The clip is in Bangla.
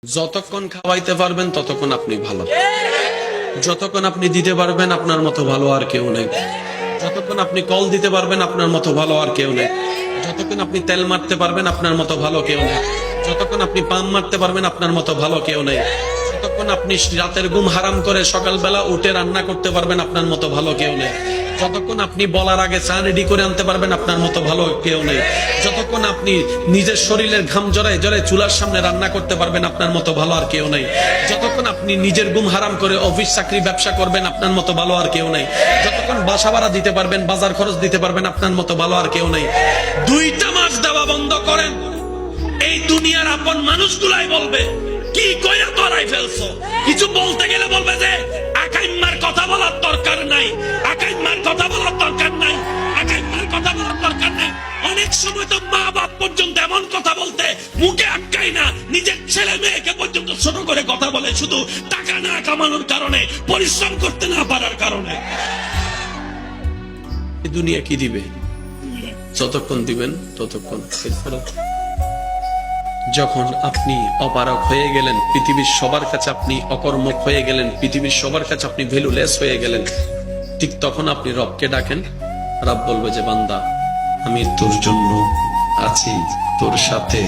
যতক্ষণ খাওয়াইতে পারবেন ততক্ষণ আপনি ভালো, যতক্ষণ আপনি দিতে পারবেন আপনার মতো ভালো আর কেউ নেই, যতক্ষণ আপনি কল দিতে পারবেন আপনার মতো ভালো আর কেউ নেই, যতক্ষণ আপনি তেল মারতে পারবেন আপনার মতো ভালো কেউ নেই, যতক্ষণ আপনি পাম মারতে পারবেন আপনার মতো ভালো কেউ নেই, যতক্ষণ আপনি রাতের ঘুম হারাম করে সকালবেলা উঠে রান্না করতে পারবেন আপনার মতো ভালো কেউ নেই, যতক্ষণ আপনি বলার আগে চা রেডি করে আনতে পারবেন আপনার মতো ভালো কেউ নেই, যতক্ষণ আপনি নিজের শরীরের ঘাম জড়ায় জড়ায় চুলার সামনে রান্না করতে পারবেন আপনার মতো ভালো আর কেউ নেই, যতক্ষণ আপনি নিজের ঘুম হারাম করে অফিস চাকরি ব্যবসা করবেন আপনার মতো ভালো আর কেউ নেই, যতক্ষণ বাসা ভাড়া দিতে পারবেন বাজার খরচ দিতে পারবেন আপনার মতো ভালো আর কেউ নেই। 2টা মাস দেওয়া বন্ধ করেন, এই দুনিয়ার আপন মানুষগুলাই বলবে কি কইরা তোরাই ফেলছো, কিছু বলতে গেলে বলবে যে আকাইম্মার কথা বলার দরকার নাই, আকাইম্মার কথা বলার দরকার নাই, আকাইম্মার কথা বলার দরকার নাই। অনেক সময় তো মা বাপ পর্যন্ত এমন কথা বলতে মুখে আটকাই না, নিজের ছেলে মেয়েকে পর্যন্ত ছোট করে কথা বলে শুধু টাকা না কামানোর কারণে, পরিশ্রম করতে না পারার কারণে। এই দুনিয়া কি দিবে? যতক্ষণ দিবেন ততক্ষণ। যখন আপনি অপারক হয়ে গেলেন, পৃথিবীর সবার কাছে আপনি অকর্মক হয়ে গেলেন, পৃথিবীর সবার কাছে আপনি ভ্যালুলেস হয়ে গেলেন, ঠিক তখন আপনি রবকে ডাকেন, রব বলবে যে বান্দা আমি তোর জন্য আছি, তোর সাথে